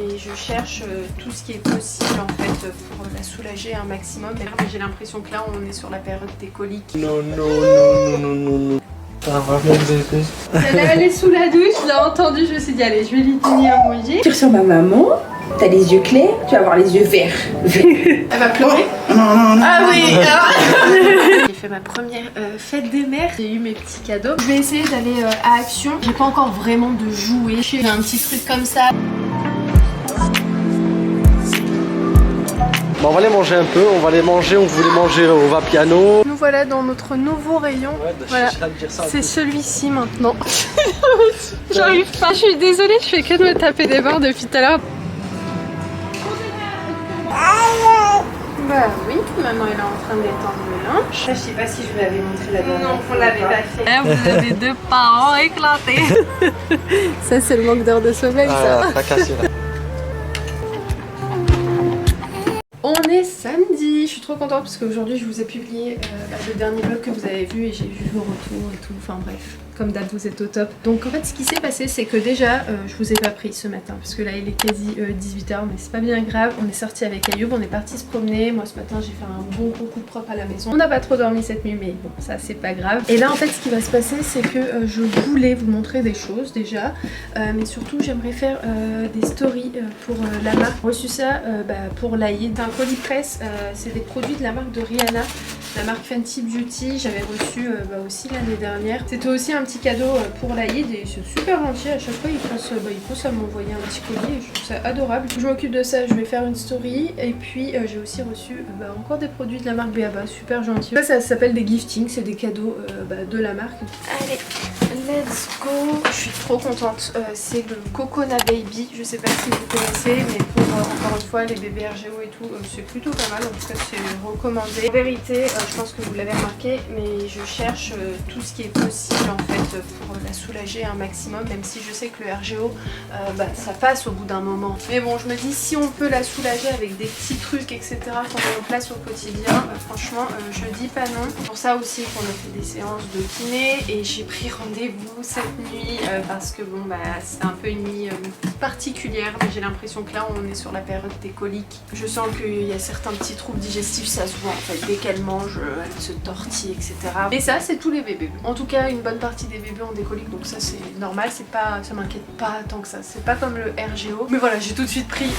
Et je cherche tout ce qui est possible en fait pour la soulager un maximum. Mais j'ai l'impression que là on est sur la période des coliques. Non, non, non, non, non, non. Ça va mon bébé. Elle est allée sous la douche, je l'ai entendu, je me suis dit allez je vais lui donner à manger. Tu ressembles à maman, t'as les yeux clairs, tu vas avoir les yeux verts. Elle va pleurer. Non, non, non. Ah oui. J'ai fait ma première fête des mères, j'ai eu mes petits cadeaux. Je vais essayer d'aller à Action. J'ai pas encore vraiment de jouets. J'ai un petit truc comme ça. Bon, on va les manger un peu, on va les manger, on voulait manger au Vapiano. Nous voilà dans notre nouveau rayon. Ouais, Voilà. ça. C'est celui-ci maintenant. J'arrive pas. Je suis désolée, je fais que de me taper des barres depuis tout à l'heure. Bah oui, maman elle est en train d'étendre le linge. Je sais pas si je vous l'avais montré la dernière fois. Non, on l'avait pas fait. Là, vous avez deux parents éclatés. Ça c'est le manque d'heures de sommeil ça. Ah, t'as cassé là. On est samedi, je suis trop contente parce qu'aujourd'hui je vous ai publié le dernier vlog que vous avez vu et j'ai vu vos retours et tout, enfin bref, comme d'hab vous êtes au top. Donc en fait ce qui s'est passé c'est que déjà je vous ai pas pris ce matin parce que là il est quasi 18h mais c'est pas bien grave. On est sorti avec Ayoub, on est parti se promener, moi ce matin j'ai fait un bon gros coup de propre à la maison. On n'a pas trop dormi cette nuit mais bon ça c'est pas grave. Et là en fait ce qui va se passer c'est que je voulais vous montrer des choses déjà mais surtout j'aimerais faire des stories pour la marque. J'ai reçu ça pour l'Aïd. Colis presse, c'est des produits de la marque de Rihanna, la marque Fenty Beauty. J'avais reçu aussi l'année dernière. C'était aussi un petit cadeau pour l'Aïd et c'est super gentil. À chaque fois, il pense à m'envoyer un petit colis et je trouve ça adorable. Je m'occupe de ça, je vais faire une story. Et puis, j'ai aussi reçu encore des produits de la marque B.A.B.A. Super gentil. Ça s'appelle des giftings, c'est des cadeaux de la marque. Allez, let's go. Je suis trop contente. C'est le Coconut Baby. Je sais pas si vous connaissez, mais pour encore une fois les bébés RGO et tout, c'est plutôt pas mal, en tout cas c'est recommandé. En vérité, je pense que vous l'avez remarqué, mais je cherche tout ce qui est possible en fait pour la soulager un maximum, même si je sais que le RGO, ça passe au bout d'un moment. Mais bon, je me dis si on peut la soulager avec des petits trucs, etc. qu'on met en place au quotidien, franchement, je dis pas non. C'est pour ça aussi qu'on a fait des séances de kiné et j'ai pris rendez-vous cette nuit parce que bon, c'est un peu une nuit particulière, mais j'ai l'impression que là on est sur la période des coliques. Je sens qu'il y a certains petits troubles digestifs, ça se voit en fait, dès qu'elle mange, elle se tortille, etc. Mais ça c'est tous les bébés. En tout cas une bonne partie des bébés ont des coliques, donc ça c'est normal, ça m'inquiète pas tant que ça. C'est pas comme le RGO. Mais voilà, j'ai tout de suite pris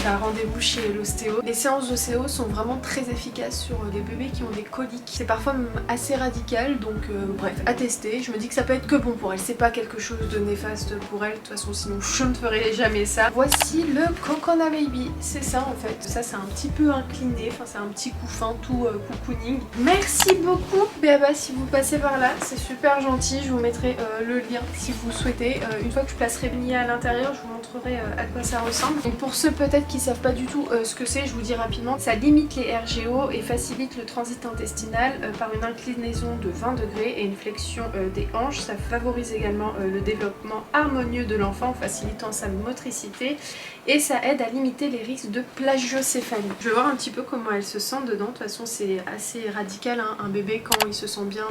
un rendez-vous chez l'ostéo. Les séances d'ostéo sont vraiment très efficaces sur les bébés qui ont des coliques. C'est parfois même assez radical, donc bref, à tester. Je me dis que ça peut être que bon pour elle, c'est pas quelque chose de néfaste pour elle, de toute façon sinon je ne ferai jamais ça. Voici le Coconut Baby, c'est ça en fait. Ça c'est un petit peu incliné, enfin c'est un petit couffin tout cocooning. Merci beaucoup B.A.B.A. si vous passez par là, c'est super gentil. Je vous mettrai le lien si vous souhaitez. Une fois que je placerai Nia à l'intérieur, je vous montrerai à quoi ça ressemble. Donc pour ceux peut-être qui savent pas du tout ce que c'est, je vous dis rapidement, ça limite les RGO et facilite le transit intestinal par une inclinaison de 20 degrés et une flexion des hanches. Ça favorise également le développement harmonieux de l'enfant en facilitant sa motricité et ça aide à limiter les risques de plagiocéphalie. Je vais voir un petit peu comment elle se sent dedans. De toute façon c'est assez radical, hein. Un bébé quand il se sent bien,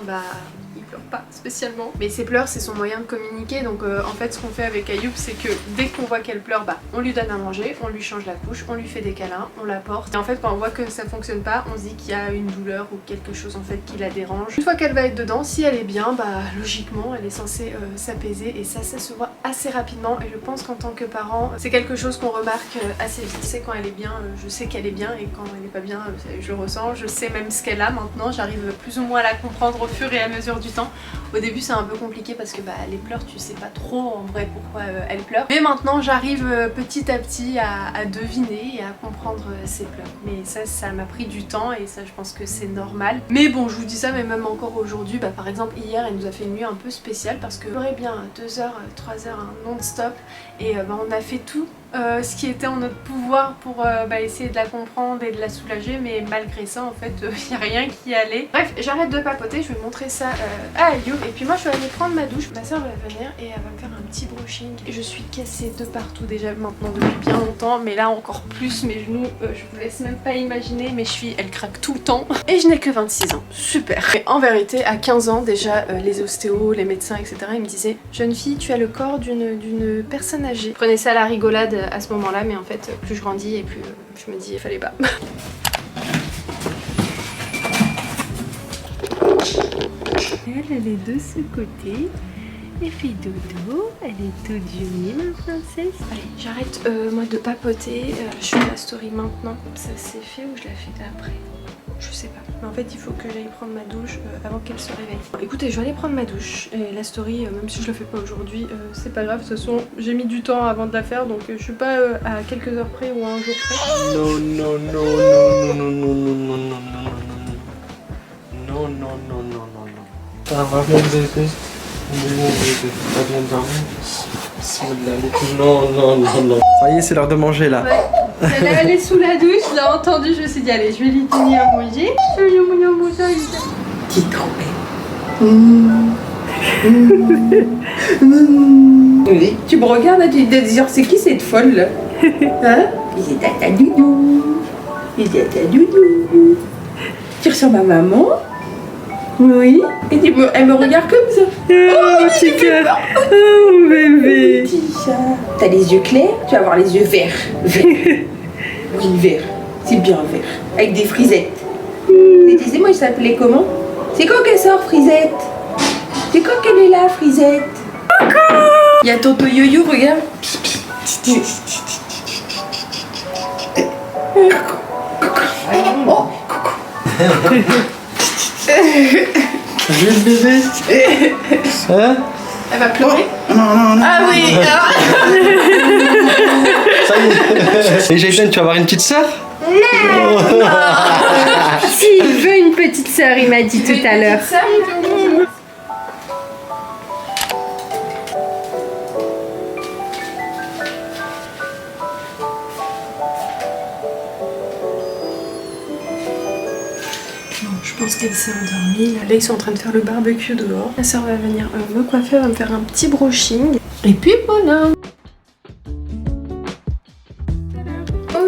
il pleure pas spécialement. Mais ses pleurs c'est son moyen de communiquer, donc en fait ce qu'on fait avec Ayoub c'est que dès qu'on voit qu'elle pleure, on lui donne à manger, on lui change la couche, on lui fait des câlins, on la porte. Et en fait quand on voit que ça fonctionne pas, on se dit qu'il y a une douleur ou quelque chose en fait qui la dérange. Une fois qu'elle va être dedans, si elle est bien, logiquement elle est censée s'apaiser et ça se voit assez rapidement. Et je pense qu'en tant que parent, c'est quelque chose qu'on remarque assez vite. C'est quand elle est bien, je sais qu'elle est bien, et quand elle est pas bien, je le ressens. Je sais même ce qu'elle a maintenant, j'arrive plus ou moins à la comprendre au fur et à mesure du temps. Au début c'est un peu compliqué parce que les pleurs tu sais pas trop en vrai pourquoi elle pleure. Mais maintenant j'arrive petit à petit à deviner et à comprendre ses pleurs. Mais ça m'a pris du temps et ça je pense que c'est normal. Mais bon je vous dis ça, mais même encore aujourd'hui, par exemple hier elle nous a fait une nuit un peu spéciale parce que pleurait bien 2 heures, 3 heures non-stop et on a fait tout ce qui était en notre pouvoir pour essayer de la comprendre et de la soulager, mais malgré ça en fait il n'y a rien qui allait. Bref, j'arrête de papoter, je vais montrer ça à Ayoub et puis moi je vais aller prendre ma douche. Ma soeur va venir et elle va me faire un petit brushing. Je suis cassée de partout déjà maintenant depuis bien longtemps, mais là encore plus mes genoux, je vous laisse même pas imaginer, mes chevilles elles craquent tout le temps et je n'ai que 26 ans, super. Et en vérité à 15 ans déjà les ostéos, les médecins etc ils me disaient jeune fille tu as le corps d'une personne âgée. Je prenais ça à la rigolade à ce moment-là, mais en fait plus je grandis et plus je me dis il fallait pas. Elle est de ce côté. Elle fait dodo, elle est toute jolie ma princesse. Allez, j'arrête moi de papoter, je fais la story maintenant. Ça s'est fait ou je la fais après? Je sais pas. Mais en fait il faut que j'aille prendre ma douche avant qu'elle se réveille. Bon, écoutez, je vais aller prendre ma douche. Et la story, même si je la fais pas aujourd'hui, c'est pas grave. De toute façon, j'ai mis du temps avant de la faire, donc je suis pas à quelques heures près ou à un jour près. Non, non, non, non, non, non, non, non, non, non, non, non, non, non, non, non. Ça va mon bébé? Mon bébé, t'as bien dormi? Non, non, non, non. Ça y est, c'est l'heure de manger là. Ouais. Elle est sous la douche, je l'ai entendu, je me suis dit allez, je vais lui donner à manger. Je vais lui donner à manger. Petite Oui, tu me regardes et tu te dis c'est qui cette folle là? Hein? Il est tata doudou. Il est tata doudou. Tu ressembles à maman? Oui. Et elle me regarde comme ça. Oh, petit cœur. Oh bébé. Petit chat. T'as les yeux clairs, tu vas avoir les yeux verts. Oui, verts. C'est bien vert. Avec des frisettes. Et disais-moi, il s'appelait comment? C'est quand qu'elle sort, Frisette? C'est quand qu'elle est là, Frisette? Il y a Tonton Yo-Yo, regarde. Oh, coucou. J'ai le bébé. Hein? Elle va pleurer? Non, non, non. Ah oui. Ça y est. Et Jason, tu vas avoir une petite sœur? Non. Si, il veut une petite sœur, il m'a dit tout à l'heure. Je pense qu'elle s'est endormie. Là, ils sont en train de faire le barbecue dehors. Ma soeur va venir me coiffer, va me faire un petit brushing. Et puis voilà.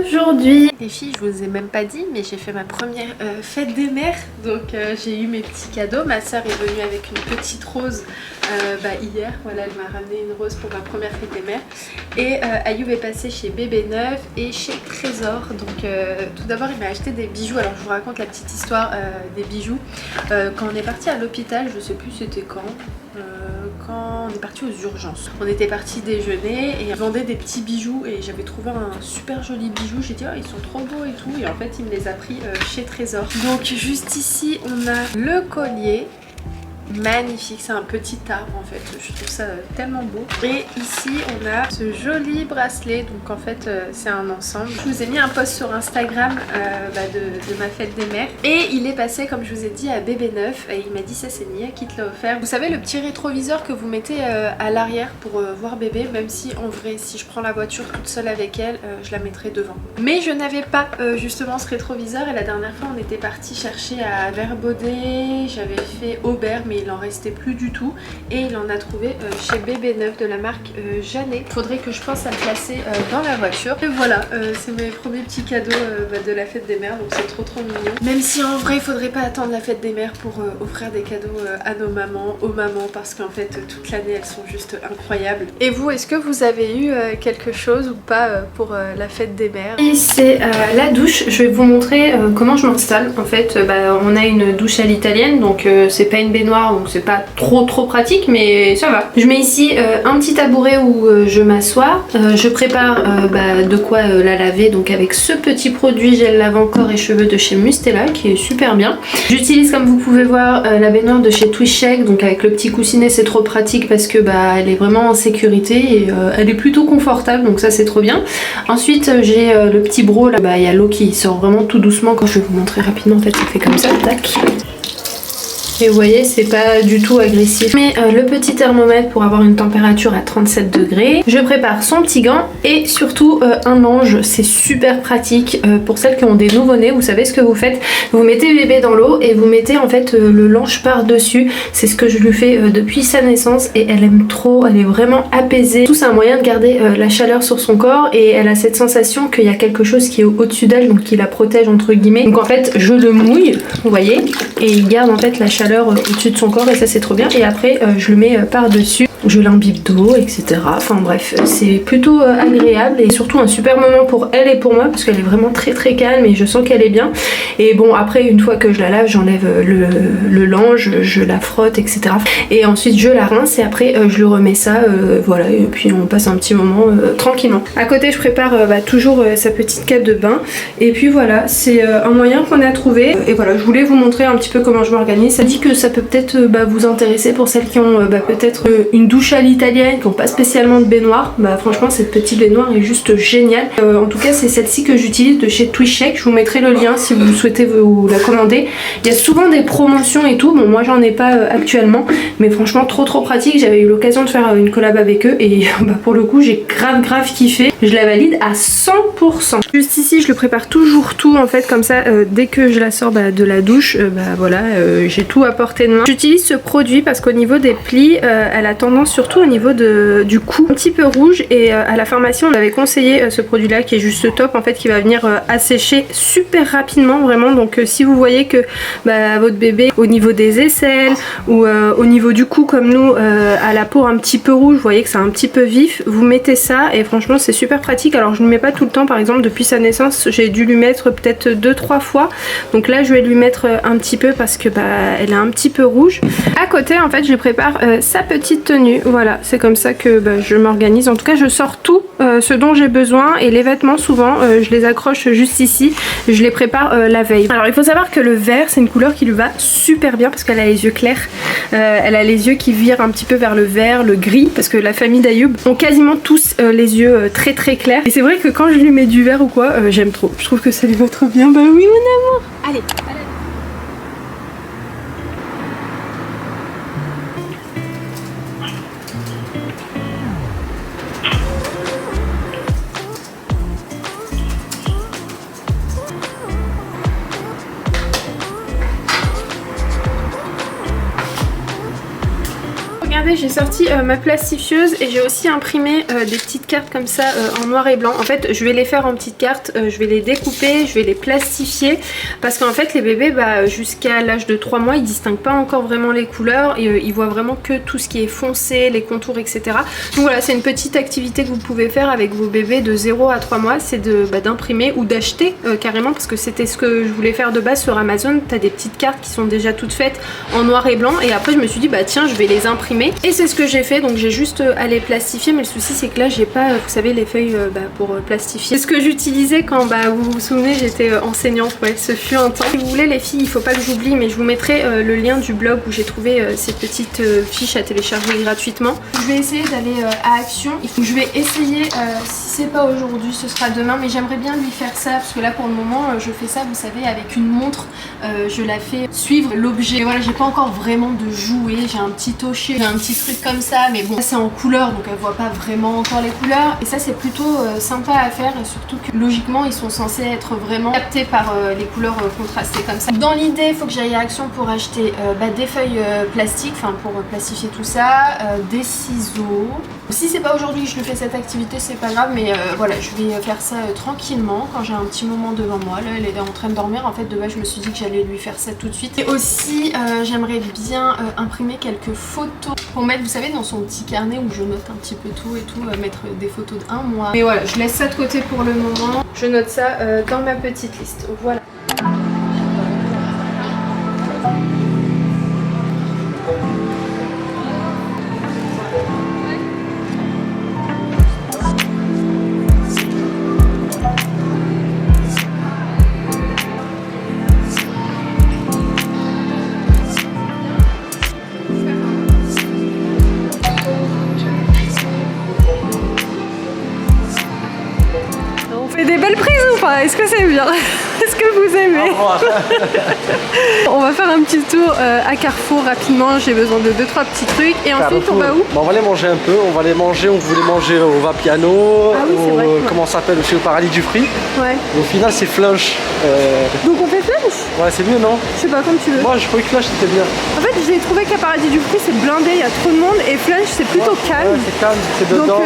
Aujourd'hui, les filles, je vous ai même pas dit, mais j'ai fait ma première fête des mères. Donc j'ai eu mes petits cadeaux. Ma soeur est venue avec une petite rose hier. Voilà, elle m'a ramené une rose pour ma première fête des mères. Et Ayoub est passé chez Bébé Neuf et chez Trésor. Donc tout d'abord, il m'a acheté des bijoux. Alors je vous raconte la petite histoire des bijoux. Quand on est parti à l'hôpital, je sais plus c'était quand on est parti aux urgences. On était parti déjeuner et ils vendaient des petits bijoux et j'avais trouvé un super joli bijou. J'ai dit oh, ils sont trop beaux et tout, et en fait il me les a pris chez Trésor. Donc juste ici on a le collier. Magnifique, c'est un petit arbre en fait, je trouve ça tellement beau. Et ici on a ce joli bracelet, donc en fait c'est un ensemble. Je vous ai mis un post sur Instagram de ma fête des mères. Et il est passé, comme je vous ai dit, à Bébé Neuf et il m'a dit ça c'est Nia qui te l'a offert. Vous savez le petit rétroviseur que vous mettez à l'arrière pour voir bébé, même si en vrai si je prends la voiture toute seule avec elle, je la mettrai devant. Mais je n'avais pas justement ce rétroviseur et la dernière fois on était parti chercher à Verbaudet, j'avais fait Aubert mais il en restait plus du tout et il en a trouvé chez Bébé Neuf de la marque Jeannet. Faudrait que je pense à le placer dans la voiture. Et voilà, c'est mes premiers petits cadeaux de la fête des mères, donc c'est trop mignon. Même si en vrai il faudrait pas attendre la fête des mères pour offrir des cadeaux à nos mamans, aux mamans, parce qu'en fait toute l'année elles sont juste incroyables. Et vous, est-ce que vous avez eu quelque chose ou pas pour la fête des mères? Et c'est la douche, je vais vous montrer comment je m'installe. En fait on a une douche à l'italienne, donc c'est pas une baignoire, donc c'est pas trop pratique, mais ça va. Je mets ici un petit tabouret où je m'assois. Je prépare de quoi la laver, donc avec ce petit produit gel lavant corps et cheveux de chez Mustela qui est super bien. J'utilise, comme vous pouvez voir, la baignoire de chez Twishek, donc avec le petit coussinet, c'est trop pratique parce que elle est vraiment en sécurité et elle est plutôt confortable, donc ça c'est trop bien. Ensuite j'ai le petit bro là, il y a l'eau qui sort vraiment tout doucement. Quand je vais vous montrer rapidement, en fait ça fait comme ça, tac. Et vous voyez, c'est pas du tout agressif. Je mets le petit thermomètre pour avoir une température à 37 degrés. Je prépare son petit gant et surtout un ange. C'est super pratique pour celles qui ont des nouveau-nés. Vous savez ce que vous faites? Vous mettez le bébé dans l'eau et vous mettez en fait le lange par-dessus. C'est ce que je lui fais depuis sa naissance et elle aime trop. Elle est vraiment apaisée. Tout c'est un moyen de garder la chaleur sur son corps et elle a cette sensation qu'il y a quelque chose qui est au-dessus d'elle, donc qui la protège entre guillemets. Donc en fait, je le mouille, vous voyez, et il garde en fait la chaleur au-dessus de son corps et ça c'est trop bien. Et après je le mets par dessus je l'imbibe d'eau, etc. Enfin bref, c'est plutôt agréable et surtout un super moment pour elle et pour moi parce qu'elle est vraiment très très calme et je sens qu'elle est bien. Et bon, après une fois que je la lave, j'enlève le linge, je la frotte, etc. Et ensuite je la rince et après je lui remets ça, voilà, et puis on passe un petit moment tranquillement. À côté je prépare toujours sa petite cape de bain et puis voilà, c'est un moyen qu'on a trouvé et voilà, je voulais vous montrer un petit peu comment je m'organise. Ça dit que ça peut peut-être vous intéresser pour celles qui ont peut-être une douche à l'italienne, qui n'ont pas spécialement de baignoire. Franchement cette petite baignoire est juste géniale. En tout cas c'est celle-ci que j'utilise de chez Twishek, je vous mettrai le lien si vous souhaitez vous la commander. Il y a souvent des promotions et tout, bon moi j'en ai pas actuellement, mais franchement trop pratique. J'avais eu l'occasion de faire une collab avec eux et pour le coup j'ai grave kiffé. Je la valide à 100%. Juste ici je le prépare toujours tout en fait comme ça, dès que je la sors de la douche, voilà, j'ai tout à portée de main. J'utilise ce produit parce qu'au niveau des plis, elle a tendance surtout au niveau du cou un petit peu rouge et à la pharmacie on avait conseillé ce produit là qui est juste top en fait, qui va venir assécher super rapidement vraiment. Donc si vous voyez que votre bébé au niveau des aisselles ou au niveau du cou comme nous a la peau un petit peu rouge, vous voyez que c'est un petit peu vif, vous mettez ça et franchement c'est super pratique. Alors je ne le mets pas tout le temps, par exemple depuis sa naissance j'ai dû lui mettre peut-être 2-3 fois, donc là je vais lui mettre un petit peu parce que elle est un petit peu rouge. À côté en fait je prépare sa petite tenue, voilà, c'est comme ça que je m'organise. En tout cas je sors tout ce dont j'ai besoin et les vêtements souvent je les accroche juste ici, je les prépare la veille. Alors il faut savoir que le vert c'est une couleur qui lui va super bien parce qu'elle a les yeux clairs, elle a les yeux qui virent un petit peu vers le vert, le gris, parce que la famille d'Ayoub ont quasiment tous les yeux très clairs et c'est vrai que quand je lui mets du vert ou quoi, j'aime trop, je trouve que ça lui va trop bien. Bah oui mon amour, allez. Regardez, j'ai sorti ma plastifieuse et j'ai aussi imprimé des petites cartes comme ça en noir et blanc. En fait je vais les faire en petites cartes, je vais les découper, je vais les plastifier parce qu'en fait les bébés jusqu'à l'âge de 3 mois ils distinguent pas encore vraiment les couleurs et ils voient vraiment que tout ce qui est foncé, les contours, etc. Donc voilà, c'est une petite activité que vous pouvez faire avec vos bébés de 0 à 3 mois, c'est d'imprimer ou d'acheter carrément, parce que c'était ce que je voulais faire de base sur Amazon. T'as des petites cartes qui sont déjà toutes faites en noir et blanc et après je me suis dit tiens je vais les imprimer et c'est ce que j'ai fait. Donc j'ai juste à les plastifier, mais le souci c'est que là j'ai pas, vous savez, les feuilles pour plastifier. C'est ce que j'utilisais quand vous vous souvenez j'étais enseignante, ouais, ce fut un temps. Si vous voulez les filles, il faut pas que j'oublie, mais je vous mettrai le lien du blog où j'ai trouvé ces petites fiches à télécharger gratuitement. Je vais essayer d'aller à Action. Je vais essayer, si c'est pas aujourd'hui ce sera demain, mais j'aimerais bien lui faire ça parce que là pour le moment je fais ça, vous savez, avec une montre, je la fais suivre l'objet. Voilà, j'ai pas encore vraiment de jouet, j'ai un petit tochet, j'ai un petit truc comme ça, mais bon, c'est en couleur donc elle voit pas vraiment encore les couleurs et ça c'est plutôt sympa à faire, et surtout que logiquement ils sont censés être vraiment captés par les couleurs contrastées comme ça. Dans l'idée il faut que j'aille à Action pour acheter des feuilles plastiques, enfin pour plastifier tout ça, des ciseaux. Si c'est pas aujourd'hui que je fais cette activité c'est pas grave, mais voilà, je vais faire ça tranquillement quand j'ai un petit moment devant moi. Là elle est en train de dormir, en fait de base je me suis dit que j'allais lui faire ça tout de suite. Et aussi j'aimerais bien imprimer quelques photos pour mettre, vous savez, dans son petit carnet où je note un petit peu tout et tout, mettre des photos d'un mois. Mais voilà, je laisse ça de côté pour le moment, je note ça dans ma petite liste, voilà. Des belles prises ou pas? Est-ce que c'est bien? Est-ce que vous aimez? On va faire un petit tour à Carrefour rapidement, j'ai besoin de 2-3 petits trucs et ensuite on va où? On va les manger un peu, on va les manger, on voulait manger au Vapiano, ah oui, comment ça s'appelle aussi, au Paradis du Fruit. Ouais. Au final c'est Flunch. Donc on fait Flunch? Ouais, c'est mieux, non? Je sais pas, comme tu veux. Moi, je trouvais que Flash c'était bien. En fait, j'ai trouvé qu'à Paradis du Fruit, c'est blindé, il y a trop de monde. Et Flunch, c'est plutôt calme. Ouais, c'est calme, c'est dedans. Donc,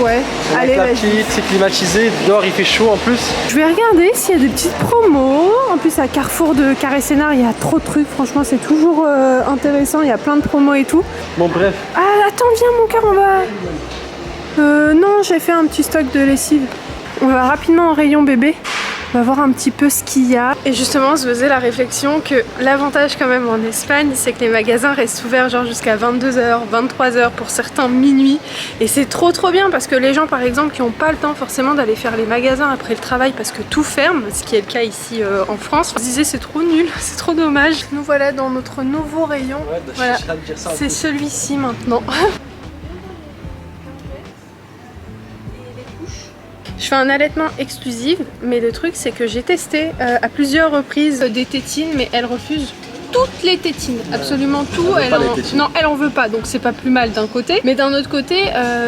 ouais. Allez, Avec la vas-y. petite, c'est climatisé. Dehors, il fait chaud en plus. Je vais regarder s'il y a des petites promos. En plus, à Carrefour de Carré Sénart, il y a trop de trucs. Franchement, c'est toujours intéressant. Il y a plein de promos et tout. Bon, bref. Ah, attends, viens, mon cœur, on va. Non, j'ai fait un petit stock de lessive. On va rapidement au rayon bébé. On va voir un petit peu ce qu'il y a. Et justement, je faisais la réflexion que l'avantage quand même en Espagne, c'est que les magasins restent ouverts genre jusqu'à 22h, 23h, pour certains minuit. Et c'est trop bien parce que les gens par exemple qui n'ont pas le temps forcément d'aller faire les magasins après le travail parce que tout ferme, ce qui est le cas ici en France, on se disait c'est trop nul, c'est trop dommage. Nous voilà dans notre nouveau rayon. Ouais, Voilà. je viens de dire ça. C'est celui-ci maintenant. Je fais un allaitement exclusif, mais le truc c'est que j'ai testé à plusieurs reprises des tétines, mais elle refuse toutes les tétines, absolument tout. Non, elle en veut pas, donc c'est pas plus mal d'un côté. Mais d'un autre côté,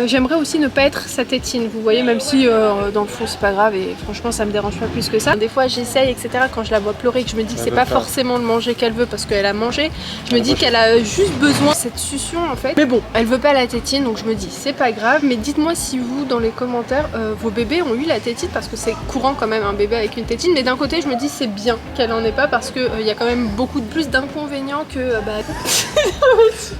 j'aimerais aussi ne pas être sa tétine, vous voyez, même si dans le fond c'est pas grave et franchement ça me dérange pas plus que ça. Des fois j'essaye, etc. Quand je la vois pleurer, que je me dis que c'est pas forcément le manger qu'elle veut parce qu'elle a mangé, je me dis qu'elle a juste besoin de cette succion en fait. Mais bon, elle veut pas la tétine, donc je me dis c'est pas grave. Mais dites-moi si vous, dans les commentaires, vos bébés ont eu la tétine parce que c'est courant quand même un bébé avec une tétine. Mais d'un côté, je me dis c'est bien qu'elle en ait pas parce que il y a quand même beaucoup de plus d'inconvénients que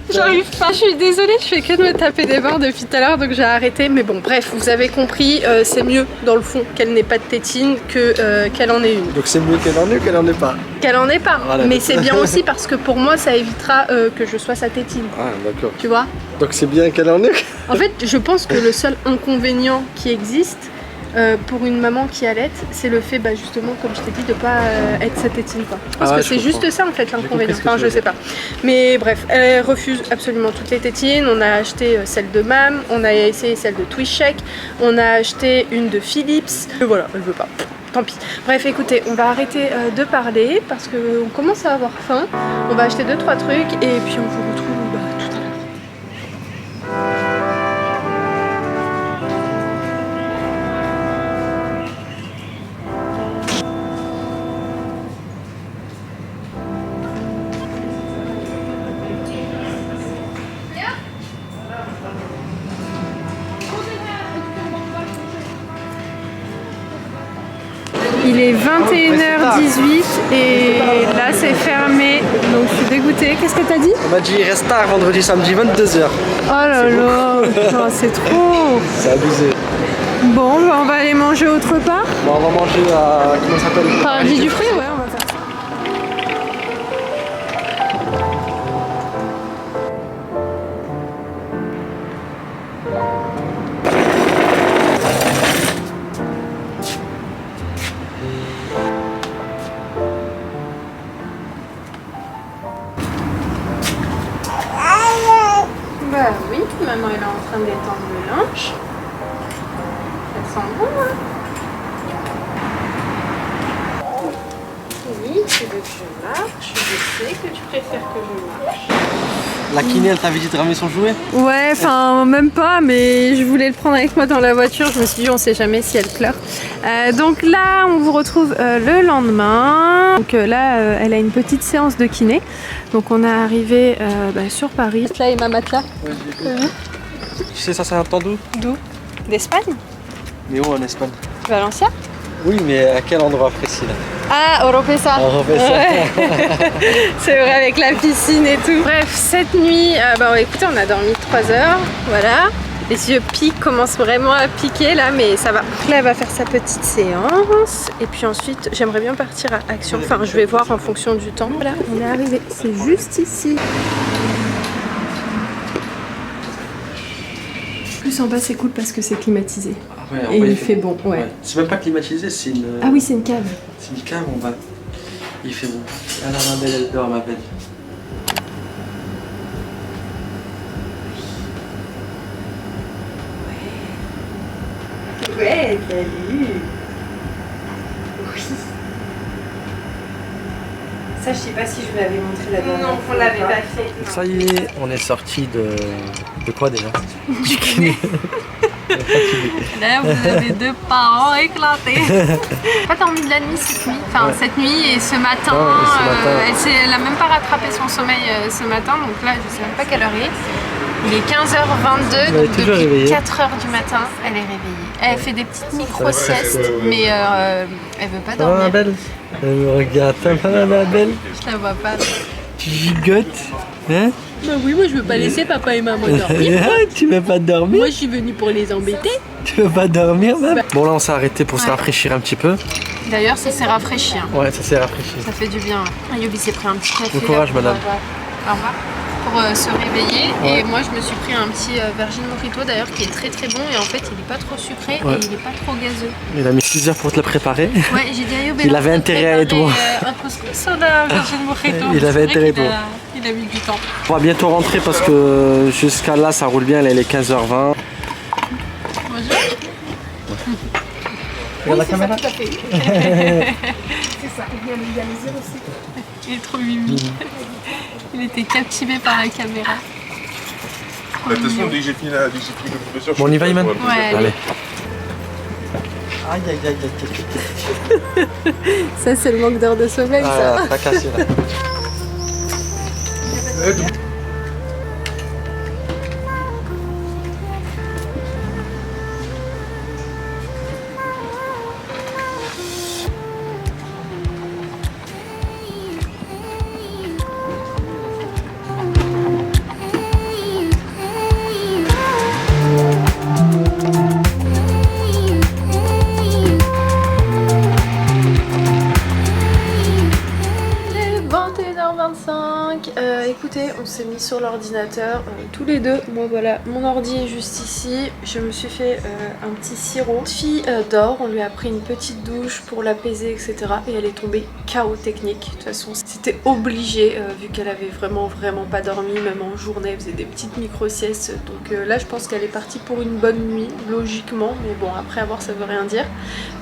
j'arrive pas. Je suis désolée, je fais que de me taper des barres depuis tout à l'heure, donc j'ai arrêté. Mais bon, bref, vous avez compris, c'est mieux dans le fond qu'elle n'ait pas de tétine que qu'elle en ait une. Donc c'est mieux qu'elle en ait ou qu'elle en ait pas? Qu'elle en ait pas. Voilà. Mais c'est bien aussi parce que pour moi, ça évitera que je sois sa tétine. Ah, d'accord. Tu vois? Donc c'est bien qu'elle en ait? En fait, je pense que le seul inconvénient qui existe pour une maman qui allaite, c'est le fait, justement, comme je t'ai dit, de pas être sa tétine, quoi. Parce que c'est juste ça en fait l'inconvénient. Enfin, je sais pas. Mais bref, elle refuse absolument toutes les tétines. On a acheté celle de Mam, on a essayé celle de Twishek, on a acheté une de Philips. Et voilà, elle veut pas. Tant pis. Bref, écoutez, on va arrêter de parler parce qu'on commence à avoir faim. On va acheter 2-3 trucs et puis on vous retrouve tout à l'heure. Il est 21h18 et là c'est fermé, donc je suis dégoûtée. Qu'est-ce que t'as dit? On m'a dit il reste tard vendredi, samedi, 22h. Oh là là, oh, c'est trop. C'est abusé. Bon, on va aller manger autre part. Bon, on va manger à... comment ça s'appelle? Paradis du Fruit, ouais, on va faire ça. Bah oui, maman elle est en train d'étendre le linge. Ça sent bon, hein? Oui, tu veux que je marche, je sais que tu préfères que je marche. La kiné, elle t'avait dit de ramener son jouet? Ouais, enfin même pas, mais je voulais le prendre avec moi dans la voiture. Je me suis dit on sait jamais si elle pleure. Donc là on vous retrouve le lendemain. Donc là elle a une petite séance de kiné. Donc on est arrivé sur Paris. Là et ma matelas. Ouais, j'ai vu. Tu sais ça c'est un temps d'où? D'où? D'Espagne? Mais où en Espagne? Valencia? Oui, mais à quel endroit précis là? Ah, Oropesa. Ouais. C'est vrai, avec la piscine et tout. Bref, cette nuit, écoutez, on a dormi 3 heures, voilà. Les yeux commencent vraiment à piquer là, mais ça va. Là, elle va faire sa petite séance. Et puis ensuite, j'aimerais bien partir à Action. Enfin, je vais voir en fonction du temps. Voilà, on est arrivé. C'est juste ici. Plus en bas, c'est cool parce que c'est climatisé. Ah ouais, Et il fait bon, ouais. C'est même pas climatisé, c'est une... Ah oui, c'est une cave. C'est une cave, on va... Il fait bon. Alors ma belle, elle dort, ma belle. Ouais, salut. Oui. Ça, je sais pas si je vous l'avais montré la dernière fois. Non, on l'avait pas fait. Ça y est, on est sorti de quoi déjà? Du kiné. Là, vous avez deux parents éclatés. Pas dormi de la nuit cette nuit. Enfin, cette nuit et ce matin. Elle a même pas rattrapé son sommeil ce matin. Donc là, je sais même pas quelle heure il est. Il est 15h22, donc depuis 4h du matin, elle est réveillée. Elle fait des petites micro-siestes, mais elle veut pas dormir. Annabelle, elle me regarde, ça va Annabelle? Je la vois pas. Tu gigotes, hein? Bah oui, moi je veux pas laisser papa et maman dormir. Tu veux pas dormir? Moi je suis venue pour les embêter. Tu veux pas dormir même? Bon là on s'est arrêté pour se rafraîchir un petit peu. D'ailleurs ça s'est rafraîchi. Hein. Ouais, ça s'est rafraîchi. Ça fait du bien. Yobi s'est pris un petit café. Bon courage madame. Au revoir. Pour se réveiller et moi je me suis pris un petit Virgin Mojito d'ailleurs qui est très très bon et en fait il est pas trop sucré et il est pas trop gazeux. Il a mis 6 heures pour te le préparer. Ouais, j'ai dit à Yobi, il avait intérêt à aller toi. Un couscous ou un Virgin Mojito. Il avait intérêt à toi. Il a mis du temps. On va bientôt rentrer parce que jusqu'à là ça roule bien, là il est 15h20. Bonjour. Regarde la caméra. Ça, tout à fait. C'est ça, il y a les yeux aussi. Il est trop mimi. Il était captivé par la caméra. Attention, dès que j'ai fini le professeur. Bon, on y va, Iman? Ouais. Allez. Aïe, aïe, aïe, aïe, aïe. Ça, c'est le manque d'heures de sommeil, ça. Ah, t'as cassé là. Écoutez, on s'est mis sur l'ordinateur tous les deux. Moi voilà, mon ordi est juste ici. Je me suis fait un petit sirop. La fille dort, on lui a pris une petite douche pour l'apaiser, etc. Et elle est tombée KO technique. De toute façon, c'était obligé vu qu'elle avait vraiment pas dormi. Même en journée, elle faisait des petites micro-siestes. Donc là, je pense qu'elle est partie pour une bonne nuit, logiquement. Mais bon, après avoir, ça veut rien dire.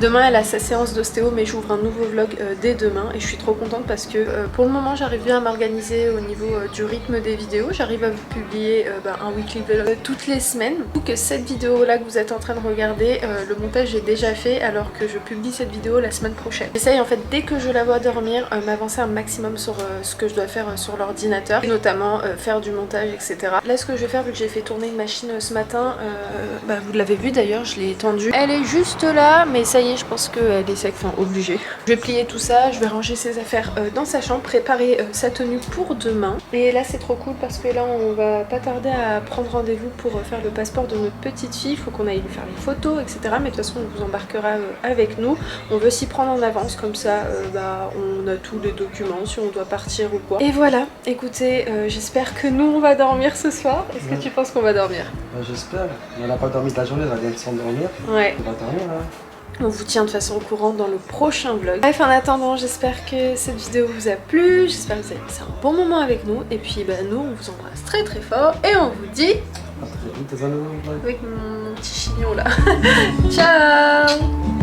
Demain, elle a sa séance d'ostéo, mais j'ouvre un nouveau vlog dès demain. Et je suis trop contente parce que pour le moment, j'arrive bien à m'organiser au niveau du rythme des vidéos. J'arrive à vous publier un weekly vlog toutes les semaines. Donc que cette vidéo là que vous êtes en train de regarder, le montage est déjà fait alors que je publie cette vidéo la semaine prochaine. J'essaye en fait dès que je la vois dormir m'avancer un maximum sur ce que je dois faire sur l'ordinateur, notamment faire du montage, etc. Là ce que je vais faire, vu que j'ai fait tourner une machine ce matin, vous l'avez vu d'ailleurs, je l'ai étendue. Elle est juste là, mais ça y est, je pense qu'elle est sec, enfin obligée. Je vais plier tout ça, je vais ranger ses affaires dans sa chambre, préparer sa tenue pour demain. Et là c'est trop cool parce que là on va pas tarder à prendre rendez-vous pour faire le passeport de notre petite fille. Il faut qu'on aille lui faire les photos, etc. Mais de toute façon on vous embarquera avec nous. On veut s'y prendre en avance, comme ça on a tous les documents si on doit partir ou quoi. Et voilà, écoutez, j'espère que nous on va dormir ce soir. Est-ce que tu penses qu'on va dormir? J'espère. Elle n'a pas dormi de la journée, elle vient de s'endormir. Ouais. On va dormir là. On vous tient de toute façon au courant dans le prochain vlog. Bref, en attendant, j'espère que cette vidéo vous a plu. J'espère que vous avez passé un bon moment avec nous. Et puis nous, on vous embrasse très très fort. Et on vous dit... À très vite dans un nouveau vlog. Avec mon petit chignon là. Ciao.